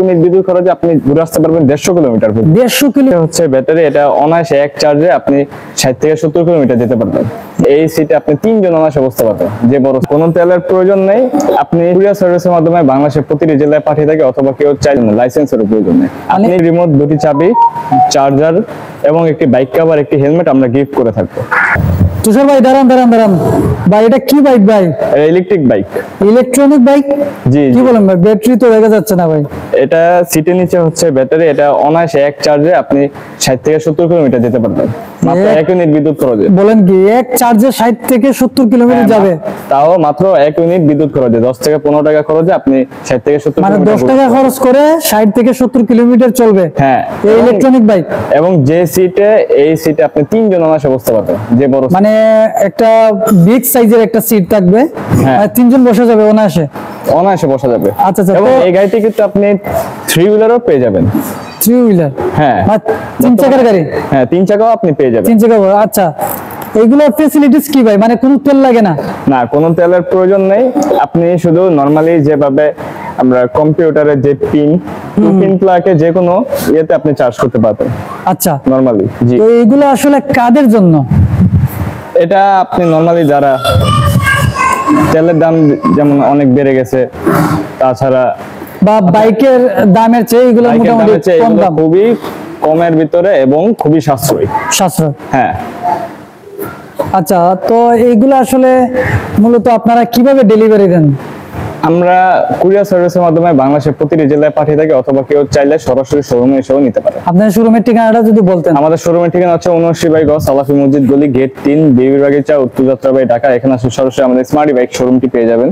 Minute বিদ্যুৎ খরচে আপনি ঘুরে আসতে পারবেন 150 কিলোমিটার। 150 কিলোমিটার হচ্ছে ব্যাটারি, এটা অনায়াসে এক চার্জে আপনি 60 থেকে 70 কিলোমিটার যেতে পারবেন। এই সিটে আপনি 3 জন অনায়াসে বসতে পারবেন। যে বড় কোনো তেলের প্রয়োজন নেই, আপনি কুরিয়ার সার্ভিসের মাধ্যমে বাংলাদেশের প্রতিটি জেলায় পাঠিয়ে থাকে, অথবা কেউ চাইলে লাইসেন্সের প্রয়োজন নেই। আপনি রিমোট, দুটি চাবি, চার্জার এবং একটি বাইক কভার, একটি হেলমেট আমরা গিফট করে থাকবো। তুষার ভাই দাঁড়ান ভাই, এটা কি বাইক ভাই? Electric bike. Electronic bike? জি। কি বলেন ভাই, ব্যাটারি তো দেখা যাচ্ছে না ভাই। এটা সিটের নিচে হচ্ছে ব্যাটারি, এটা অনায়াসে এক চার্জে আপনি 60 থেকে 70 কিলোমিটার যেতে পারবেন মাত্র 1 ইউনিট বিদ্যুৎ খরচে। বলেন কি, এক চার্জে 60 থেকে 70 কিলোমিটার যাবে? তাও মাত্র 1 ইউনিট বিদ্যুৎ খরচে, 10 থেকে 15 টাকা খরচে আপনি 60 থেকে 70 মানে 10 টাকা খরচ করে 60 থেকে 70 কিলোমিটার চলবে। হ্যাঁ, এই ইলেকট্রনিক বাইক। এবং যে সিটে, এই সিটে আপনি 3 জন অনায়াসে বসতে পারবেন। যে বড় মানে একটা বিগ সাইজের একটা সিট থাকবে, আর 3 জন বসা যাবে অনায়াসে বসা যাবে। আচ্ছা। এবং এই গাড়িটি কিন্তু আপনি 3 হুইলারও পেয়ে যাবেন। 3 হুইলার? হ্যাঁ, 3 চাকার গাড়ি। হ্যাঁ, 3 চাকাও আপনি পেয়ে যাবেন। 3 চাকা। আচ্ছা, এগুলোর ফ্যাসিলিটিস কি ভাই? মানে কোনো তেল লাগে না? না, কোনো তেলের প্রয়োজন নেই। আপনি শুধু নরমালি যেভাবে আমরা কম্পিউটারে যে পিন প্লাগে যে কোনো ইয়েতে আপনি চার্জ করতে পারবেন। আচ্ছা, নরমালি। জি। তো এগুলো আসলে কাদের জন্য? এটা আপনি নরমালি যারা তেলের দাম যেমন অনেক বেড়ে গেছে, তাছাড়া বা বাইকের দামের চেয়ে এগুলো মোটামুটি কম দাম, খুবই কমের ভিতরে এবং খুবই সাশ্রয়ী। হ্যাঁ। আচ্ছা, তো এইগুলো আসলে মূলত আপনারা কিভাবে ডেলিভারি দেন? আমরা কুরিয়ার সার্ভিসের মাধ্যমে বাংলাদেশের প্রতিটি জেলায় পাঠিয়ে থাকি, অথবা কেউ চাইলে সরাসরি শোরুমে এসেও নিতে পারে। আপনার শোরুমের ঠিকানাটা যদি বলতেন। আমাদের শোরুমের ঠিকানা হচ্ছে 79 বাই গ, সালাফি মসজিদ গলি, গেট 3, বিবি বাগিচা, উত্তর যাত্রাবাড়ি, ঢাকা। এখানে আসলে সরাসরি আমাদের স্মার্ট বাইক শোরুমটি পেয়ে যাবেন।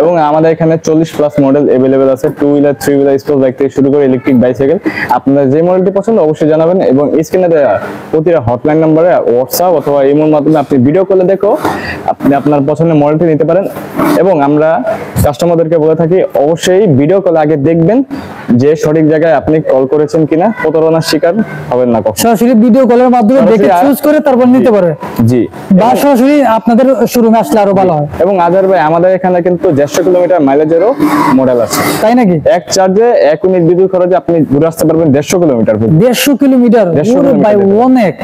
এবং আমাদের এখানে 40+ মডেল अवेलेबल আছে, 2 হুইলার, 3 হুইলার, স্পোর্টস বাইক থেকে শুরু করে ইলেকট্রিক বাইসাইকেল। আপনাদের যে মডেলটি পছন্দ অবশ্যই জানাবেন, এবং স্ক্রিনে দেওয়া প্রতিটা হটলাইন নম্বরে হোয়াটসঅ্যাপ অথবা ইমোর মাধ্যমে আপনি ভিডিও কলে দেখো আপনি আপনার পছন্দের মডেলটি নিতে পারেন। এবং আমরা কাস্টমারদেরকে বলে থাকি, অবশ্যই ভিডিও কল আগে দেখবেন যে সঠিক জায়গায় আপনি কল করেছেন কিনা, প্রতারণার শিকার হবেন না কখনো। সরাসরি ভিডিও কলের মাধ্যমে দেখে চুজ করে তারপর নিতে পারে। জি। বা সরাসরি আপনাদের শোরুমে আসলে আরো ভালো হয়। এবং আজার ভাই, আমাদের এখানে কিন্তু 150 কিলোমিটার মাইলেজেরও মডেল আছে। তাই নাকি? এক চার্জে 1 ইউনিট বিদ্যুৎ খরচে আপনি ঘুরে আসতে পারবেন 150 কিলোমিটার। 150 কিলোমিটার ভাই, অনেক।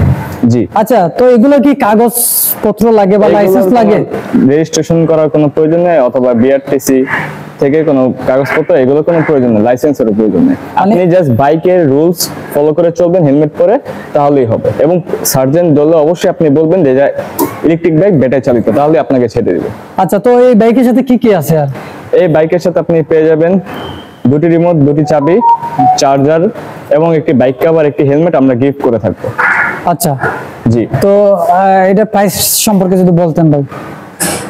জি। আচ্ছা, তো এগুলো কি কাগজপত্র লাগে বা লাইসেন্স লাগে? রেজিস্ট্রেশন করার কোনো প্রয়োজন নেই, অথবা বিআরটিসি থেকে কোনো কাগজপত্র, এগুলো কোনো প্রয়োজন নেই, লাইসেন্সের প্রয়োজন নেই। আপনি জাস্ট বাইকের রুলস ফলো করে চলবেন, হেলমেট পরে, তাহলেই হবে। এবং সার্জেন্ট ধরলে অবশ্যই আপনি বলবেন যে ইলেকট্রিক বাইক ব্যাটারি চালিত, তাহলে আপনাকে ছেড়ে দিবে। আচ্ছা, তো এই বাইকের সাথে কি কি আছে? আর এই বাইকের সাথে আপনি পেয়ে যাবেন দুটি রিমোট, দুটি চাবি, চার্জার এবং একটি বাইক কভার, একটি হেলমেট আমরা গিফট করে থাকবো। আচ্ছা। জি। তো এটা প্রাইস সম্পর্কে যদি বলতেন ভাই।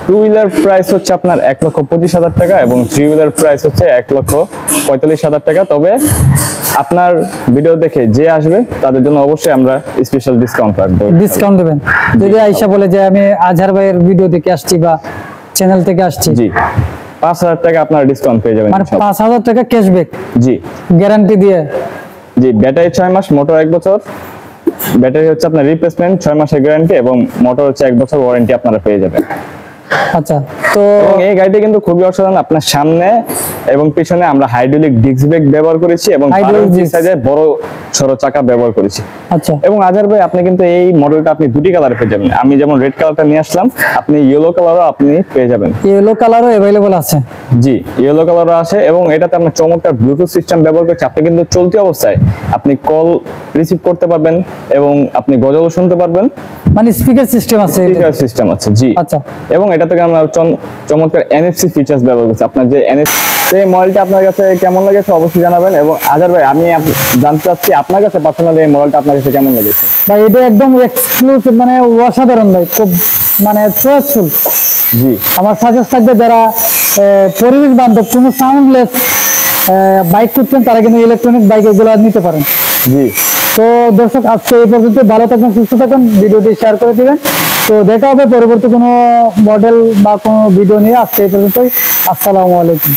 2 হুইলার প্রাইস হচ্ছে আপনার 1,25,000 টাকা, এবং 3 হুইলার প্রাইস হচ্ছে 1,45,000 টাকা। তবে আপনার ভিডিও দেখে যে আসবে তাদের জন্য অবশ্যই আমরা স্পেশাল ডিসকাউন্ট রাখবো। ডিসকাউন্ট দেবেন যদি আয়েশা বলে যে আমি আজহার ভাইয়ের ভিডিও দেখে আসছি বা চ্যানেল থেকে আসছি? জি, 5,000 টাকা আপনার ডিসকাউন্ট পেয়ে যাবেন। মানে 5,000 টাকা ক্যাশব্যাক? জি। গ্যারান্টি দিয়ে? জি, ব্যাটারি 6 মাস, মোটর 1 বছর। ব্যাটারি হচ্ছে আপনার রিপ্লেসমেন্ট, 6 মাসের গ্যারান্টি, এবং মোটর হচ্ছে 1 বছর ওয়ারেন্টি আপনারা পেয়ে যাবেন। আচ্ছা, তো এই গাড়িটি কিন্তু খুবই অসাধারণ। আপনার সামনে এবং পিছনে আমরা হাইড্রোলিক ডিস্ক ব্রেক ব্যবহার করেছি, এবং সাইজের বড় সরো চাকা ব্যবহার করেছি। আচ্ছা। এবং আজহার ভাই, আপনি কিন্তু এই মডেলটা আপনি দুটি কালারে পেয়ে যাবেন। আমি যেমন রেড কালারটা নিয়ে আসলাম, আপনি ইয়েলো কালারও আপনি পেয়ে যাবেন। ইয়েলো কালারও अवेलेबल আছে? জি, ইয়েলো কালারও আছে, এবং এটাতে আমরা চমৎকার ব্লুটুথ সিস্টেম ব্যবহার করেছি। আপনি কিন্তু চলতি অবস্থায় আপনি কল রিসিভ করতে পারবেন, এবং আপনি গজলও শুনতে পারবেন। মানে স্পিকার সিস্টেম আছে? স্পিকার সিস্টেম আছে, জি। আচ্ছা। এবং এটা থেকে আমরা চমৎকার এনএফসি ফিচার্স ব্যবহার করছি। আপনার যে এনএফসি, এই মডেলটা আপনার কাছে কেমন লেগেছে অবশ্যই জানাবেন। এবং আজহার ভাই, আমি জানতে চাচ্ছি আপনার কাছে পার্সোনালি এই মডেলটা আপনার কাছে কেমন লেগেছে? ভাই, এটা একদম এক্সক্লুসিভ, মানে অসাধারণ ভাই, খুব মানে চয়েসফুল। জি। আমার সাজেস্ট থাকবে যারা পরিবেশ বান্ধব কোনো সাউন্ডলেস বাইক করছেন, তারা কিন্তু ইলেকট্রনিক বাইক এগুলো নিতে পারেন। জি। তো দর্শক, আজকে এই পর্যন্ত। ভালো থাকবেন, সুস্থ থাকবেন, ভিডিওটি শেয়ার করে দিবেন। তো দেখা হবে পরবর্তী কোনো মডেল বা কোনো ভিডিও নিয়ে। আজকে এই পর্যন্তই। আসসালামু আলাইকুম।